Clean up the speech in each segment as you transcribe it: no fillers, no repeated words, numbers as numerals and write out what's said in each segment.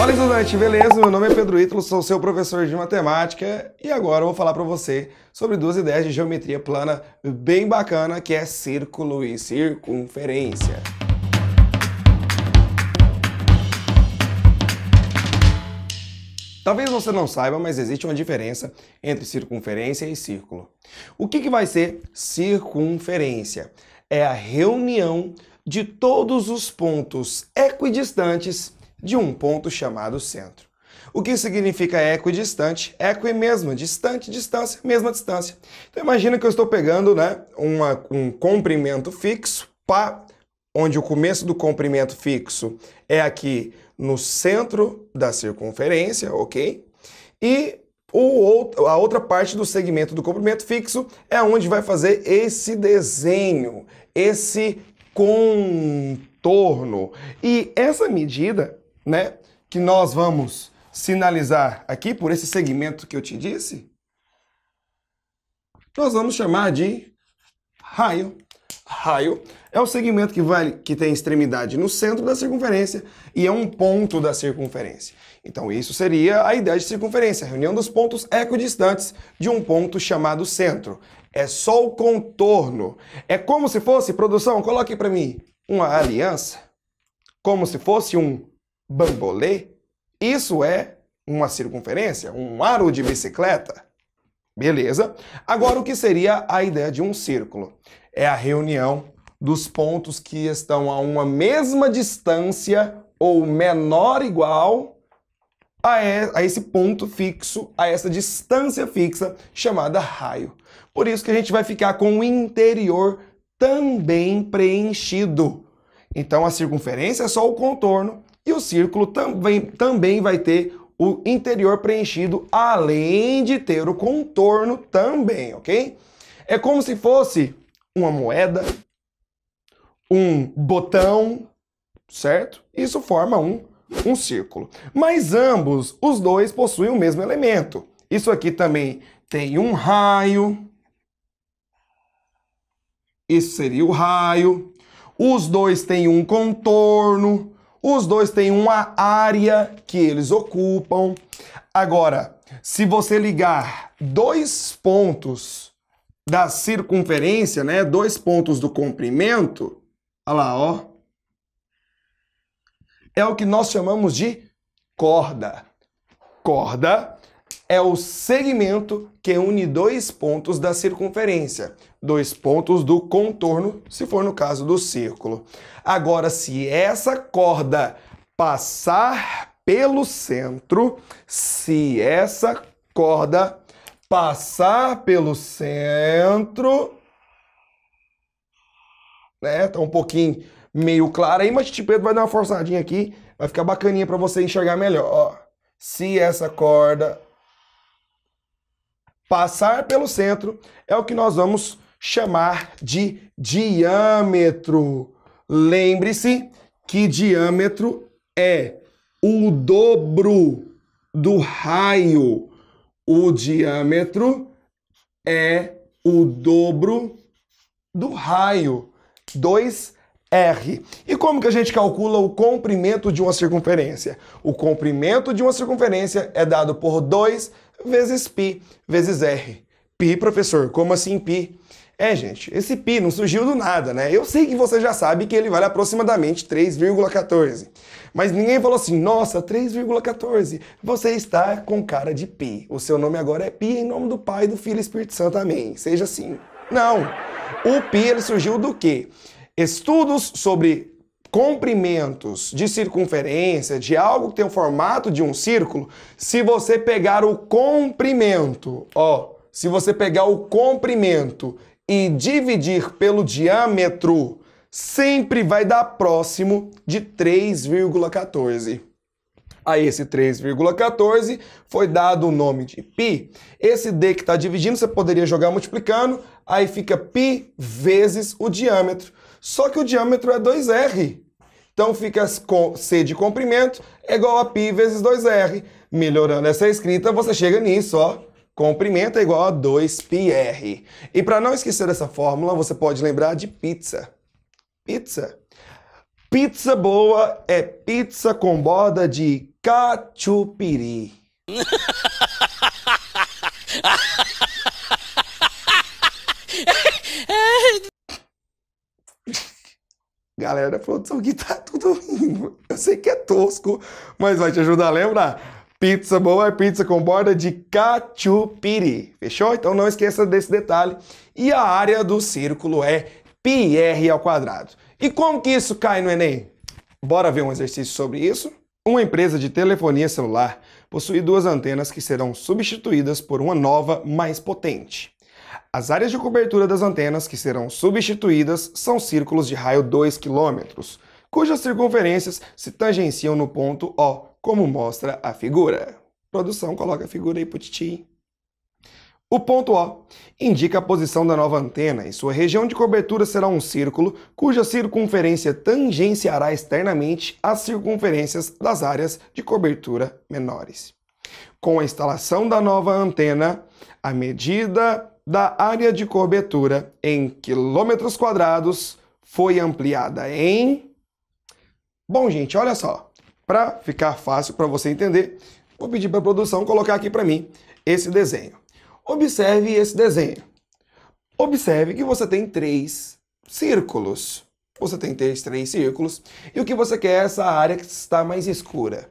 Fala, estudante, beleza? Meu nome é Pedro Ítalo, sou seu professor de matemática e agora eu vou falar para você sobre duas ideias de geometria plana bem bacana, que é círculo e circunferência. Talvez você não saiba, mas existe uma diferença entre circunferência e círculo. O que vai ser circunferência? É a reunião de todos os pontos equidistantes de um ponto chamado centro. O que significa equidistante? Equi mesmo, distante, distância, mesma distância. Então imagina que eu estou pegando, um comprimento fixo, onde o começo do comprimento fixo é aqui no centro da circunferência, ok? E a outra parte do segmento do comprimento fixo é onde vai fazer esse desenho, esse contorno. E essa medida, que nós vamos sinalizar aqui por esse segmento que eu te disse, nós vamos chamar de raio. Raio é o segmento que tem extremidade no centro da circunferência e é um ponto da circunferência. Então isso seria a ideia de circunferência, a reunião dos pontos equidistantes de um ponto chamado centro. É só o contorno. É como se fosse, produção, coloque para mim, uma aliança, como se fosse um bambolê. Isso é uma circunferência, um aro de bicicleta. Beleza? Agora, o que seria a ideia de um círculo? É a reunião dos pontos que estão a uma mesma distância ou menor ou igual a esse ponto fixo, a essa distância fixa chamada raio. Por isso que a gente vai ficar com o interior também preenchido. Então a circunferência é só o contorno e o círculo também vai ter o interior preenchido, além de ter o contorno também, ok? É como se fosse uma moeda, um botão, certo? Isso forma um círculo. Mas os dois possuem o mesmo elemento. Isso aqui também tem um raio. Isso seria o raio. Os dois têm um contorno. Os dois têm uma área que eles ocupam. Agora, se você ligar dois pontos da circunferência, dois pontos do comprimento, olha lá, ó, é o que nós chamamos de corda. Corda é o segmento que une dois pontos da circunferência, dois pontos do contorno, se for no caso do círculo. Agora, se essa corda passar pelo centro, tá um pouquinho meio claro aí, mas o Tio Pedro vai dar uma forçadinha aqui, vai ficar bacaninha para você enxergar melhor. Ó, se essa corda passar pelo centro, é o que nós vamos chamar de diâmetro. Lembre-se que diâmetro é o dobro do raio. O diâmetro é o dobro do raio. 2R. E como que a gente calcula o comprimento de uma circunferência? O comprimento de uma circunferência é dado por 2 vezes π vezes R. Π, professor, como assim π? Gente, esse π não surgiu do nada, Eu sei que você já sabe que ele vale aproximadamente 3,14. Mas ninguém falou assim, nossa, 3,14, você está com cara de π. O seu nome agora é π em nome do Pai, do Filho e Espírito Santo, amém. Seja assim. Não. O π, ele surgiu do quê? Estudos sobre comprimentos de circunferência, de algo que tem o formato de um círculo, se você pegar o comprimento, se você pegar o comprimento e dividir pelo diâmetro, sempre vai dar próximo de 3,14. A esse 3,14 foi dado o nome de π. Esse d que está dividindo, você poderia jogar multiplicando, aí fica π vezes o diâmetro. Só que o diâmetro é 2R. Então fica C de comprimento é igual a π vezes 2R. Melhorando essa escrita, você chega nisso, ó. Comprimento é igual a 2πr. E para não esquecer dessa fórmula, você pode lembrar de pizza. Pizza. Pizza boa é pizza com borda de cachupiri. Galera da produção aqui tá tudo rindo. Eu sei que é tosco, mas vai te ajudar a lembrar. Pizza boa é pizza com borda de cachupiri. Fechou? Então não esqueça desse detalhe. E a área do círculo é πr². E como que isso cai no Enem? Bora ver um exercício sobre isso? Uma empresa de telefonia celular possui duas antenas que serão substituídas por uma nova mais potente. As áreas de cobertura das antenas que serão substituídas são círculos de raio 2 km, cujas circunferências se tangenciam no ponto O, como mostra a figura. Produção, coloca a figura aí pro titi. O ponto O indica a posição da nova antena e sua região de cobertura será um círculo cuja circunferência tangenciará externamente as circunferências das áreas de cobertura menores. Com a instalação da nova antena, a medida da área de cobertura em quilômetros quadrados foi ampliada em... Bom, gente, olha só. Para ficar fácil para você entender, vou pedir para a produção colocar aqui para mim esse desenho. Observe esse desenho. Observe que você tem 3 círculos. Você tem 3 círculos e o que você quer é essa área que está mais escura.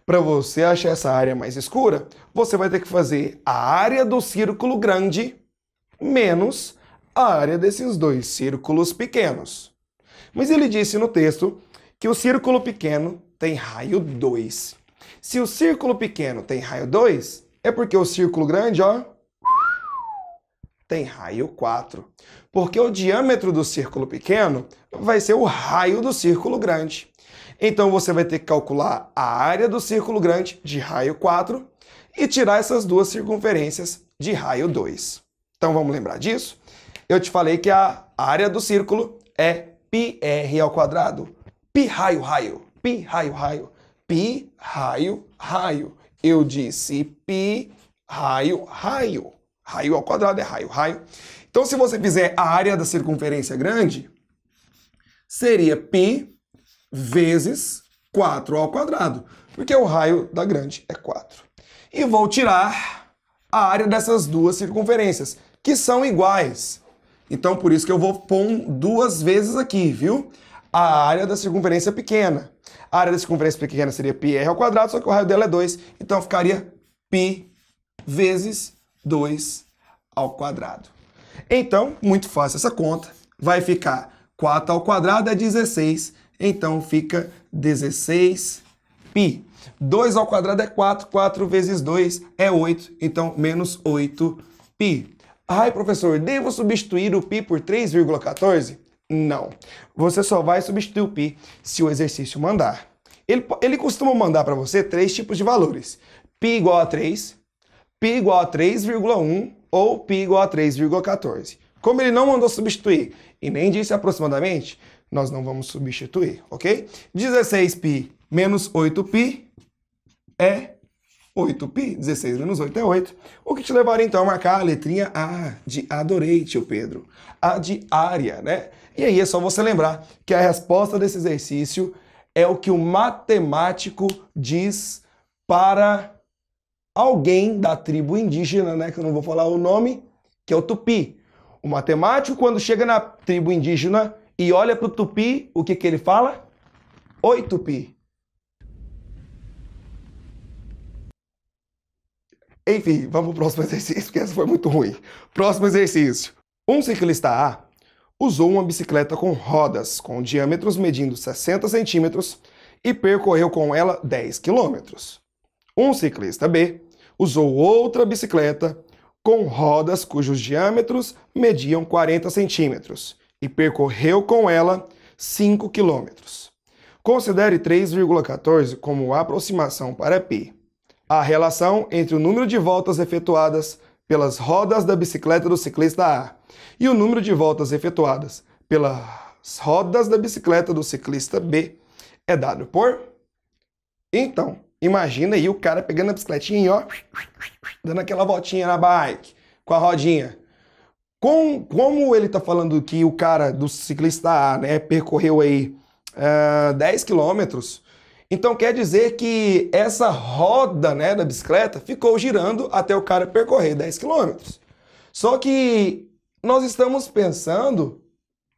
Para você achar essa área mais escura, você vai ter que fazer a área do círculo grande menos a área desses 2 círculos pequenos. Mas ele disse no texto que o círculo pequeno tem raio 2. Se o círculo pequeno tem raio 2, é porque o círculo grande, ó, tem raio 4. Porque o diâmetro do círculo pequeno vai ser o raio do círculo grande. Então você vai ter que calcular a área do círculo grande de raio 4 e tirar essas 2 circunferências de raio 2. Então vamos lembrar disso? Eu te falei que a área do círculo é πr². Pi raio raio. Pi raio raio. Pi raio raio. Eu disse pi raio raio. Raio ao quadrado é raio raio. Então se você fizer a área da circunferência grande, seria π vezes 4², porque o raio da grande é 4. E vou tirar a área dessas 2 circunferências, que são iguais. Então, por isso que eu vou pôr 2 vezes aqui, viu? A área da circunferência pequena. A área da circunferência pequena seria πr², só que o raio dela é 2. Então, ficaria π vezes 2². Então, muito fácil essa conta. Vai ficar 4² é 16. Então, fica 16π. 2² é 4. 4 vezes 2 é 8. Então, menos 8π. Ai, professor, devo substituir o π por 3,14? Não. Você só vai substituir o π se o exercício mandar. Ele costuma mandar para você 3 tipos de valores. π igual a 3, π igual a 3,1 ou π igual a 3,14. Como ele não mandou substituir e nem disse aproximadamente, nós não vamos substituir, ok? 16π menos 8π é 8π. 16 menos 8 é 8. O que te levaria então a marcar a letrinha A de adorei, tio Pedro. A de área, né? E aí é só você lembrar que a resposta desse exercício é o que o matemático diz para alguém da tribo indígena, né? Que eu não vou falar o nome, que é o Tupi. O matemático, quando chega na tribo indígena e olha para o Tupi, o que ele fala? Oi, Tupi. Enfim, vamos pro próximo exercício, porque essa foi muito ruim. Próximo exercício. Um ciclista A usou uma bicicleta com rodas com diâmetros medindo 60 centímetros e percorreu com ela 10 quilômetros. Um ciclista B usou outra bicicleta com rodas cujos diâmetros mediam 40 centímetros e percorreu com ela 5 quilômetros. Considere 3,14 como aproximação para P. A relação entre o número de voltas efetuadas pelas rodas da bicicleta do ciclista A e o número de voltas efetuadas pelas rodas da bicicleta do ciclista B é dado por... Então, imagina aí o cara pegando a bicicletinha e ó, dando aquela voltinha na bike, com a rodinha. Como ele está falando que o cara do ciclista A, né, percorreu aí 10 quilômetros, Então quer dizer que essa roda, né, da bicicleta ficou girando até o cara percorrer 10 km. Só que nós estamos pensando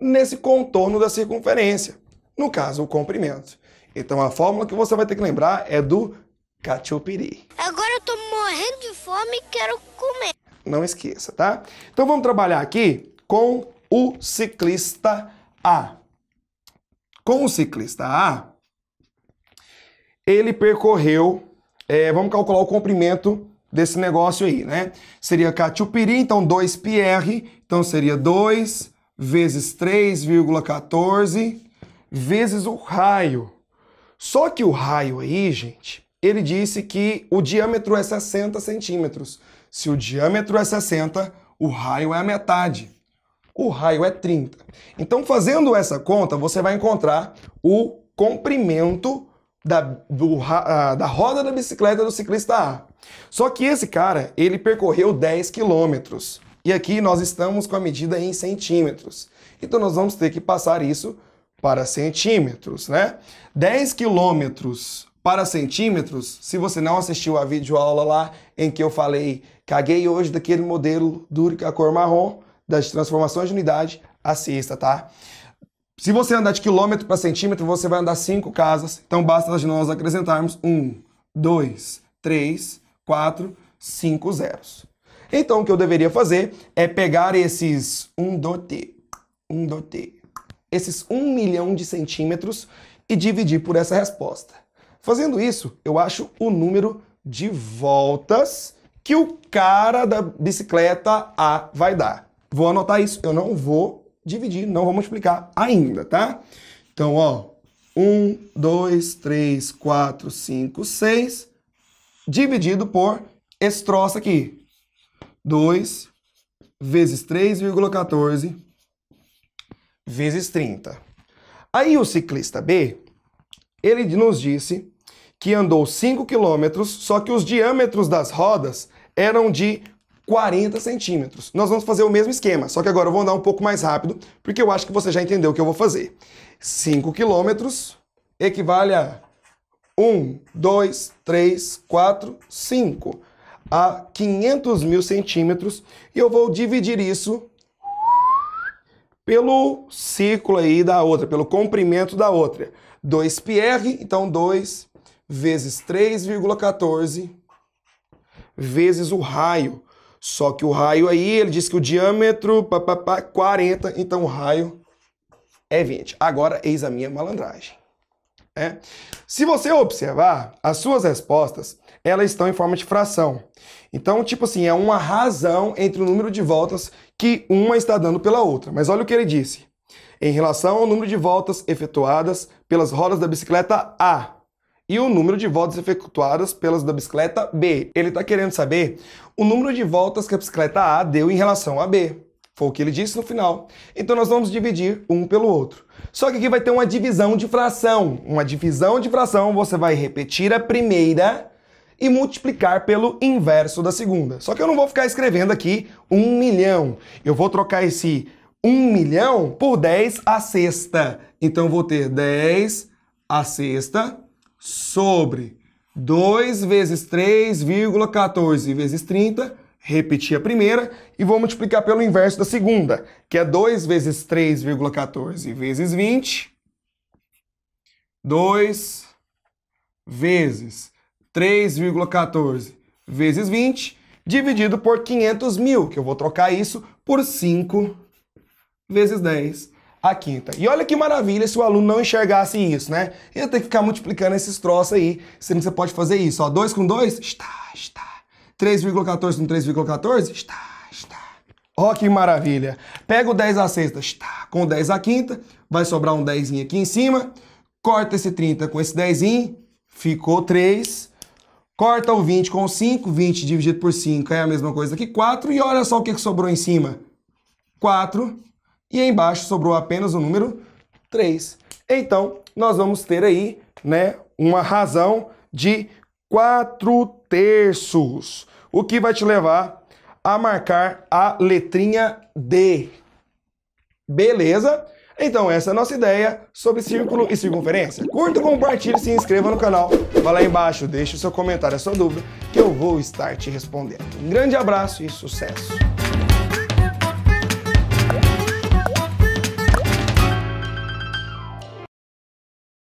nesse contorno da circunferência, no caso, o comprimento. Então a fórmula que você vai ter que lembrar é do cachupiri. Agora eu tô morrendo de fome e quero comer. Não esqueça, tá? Então vamos trabalhar aqui com o ciclista A. Com o ciclista A, ele percorreu, vamos calcular o comprimento desse negócio aí, né? Seria cachupiri, então 2πr, então seria 2 vezes 3,14 vezes o raio. Só que o raio aí, gente, ele disse que o diâmetro é 60 centímetros. Se o diâmetro é 60, o raio é a metade. O raio é 30. Então, fazendo essa conta, você vai encontrar o comprimento da roda da bicicleta do ciclista A. Só que esse cara, ele percorreu 10 quilômetros. E aqui nós estamos com a medida em centímetros. Então, nós vamos ter que passar isso para centímetros, né? 10 quilômetros para centímetros, se você não assistiu a videoaula lá em que eu falei, caguei hoje daquele modelo duro com a cor marrom, das transformações de unidade, assista, tá? Se você andar de quilômetro para centímetro, você vai andar 5 casas, então basta nós acrescentarmos 1, 2, 3, 4, 5 zeros. Então o que eu deveria fazer é pegar esses esses 1 milhão de centímetros e dividir por essa resposta. Fazendo isso, eu acho o número de voltas que o cara da bicicleta A vai dar. Vou anotar isso, eu não vou dividir, não vou multiplicar ainda, tá? Então, ó, 1, 2, 3, 4, 5, 6, dividido por esse troço aqui. 2 vezes 3,14 vezes 30. Aí o ciclista B, ele nos disse que andou 5 quilômetros, só que os diâmetros das rodas eram de 40 centímetros. Nós vamos fazer o mesmo esquema, só que agora eu vou andar um pouco mais rápido, porque eu acho que você já entendeu o que eu vou fazer. 5 quilômetros equivale a 1, 2, 3, 4, 5, a 500 mil centímetros, e eu vou dividir isso pelo círculo aí da outra, pelo comprimento da outra. 2πr, então 2 vezes 3,14 vezes o raio. Só que o raio aí, ele disse que o diâmetro, 40, então o raio é 20. Agora, eis a minha malandragem. Se você observar, as suas respostas, elas estão em forma de fração. Então, tipo assim, é uma razão entre o número de voltas que uma está dando pela outra. Mas olha o que ele disse. Em relação ao número de voltas efetuadas pelas rodas da bicicleta A e o número de voltas efetuadas pelas da bicicleta B. Ele está querendo saber o número de voltas que a bicicleta A deu em relação a B. Foi o que ele disse no final. Então nós vamos dividir um pelo outro. Só que aqui vai ter uma divisão de fração. Uma divisão de fração, você vai repetir a primeira e multiplicar pelo inverso da segunda. Só que eu não vou ficar escrevendo aqui 1 milhão. Eu vou trocar esse 1 milhão por 10 à sexta. Então eu vou ter 10 à sexta sobre 2 vezes 3,14 vezes 30, repetir a primeira e vou multiplicar pelo inverso da segunda, que é 2 vezes 3,14 vezes 20, 2 vezes 3,14 vezes 20, dividido por 500 mil, que eu vou trocar isso por 5 vezes 10 a quinta. E olha que maravilha se o aluno não enxergasse isso, né? Ia ter que ficar multiplicando esses troços aí, sendo que você pode fazer isso, ó, 2 com 2, está. 3,14 com 3,14, está. Ó que maravilha. Pega o 10 à sexta, está, com o 10 à quinta, vai sobrar um 10 aqui em cima, corta esse 30 com esse 10, ficou 3, corta o 20 com o 5, 20 dividido por 5 é a mesma coisa que 4, e olha só o que sobrou em cima, 4, e aí embaixo sobrou apenas o número 3. Então, nós vamos ter aí, né, uma razão de 4/3, o que vai te levar a marcar a letrinha D. Beleza? Então essa é a nossa ideia sobre círculo e circunferência. Curta, compartilhe, se inscreva no canal. Vai lá embaixo, deixe o seu comentário, a sua dúvida, que eu vou estar te respondendo. Um grande abraço e sucesso!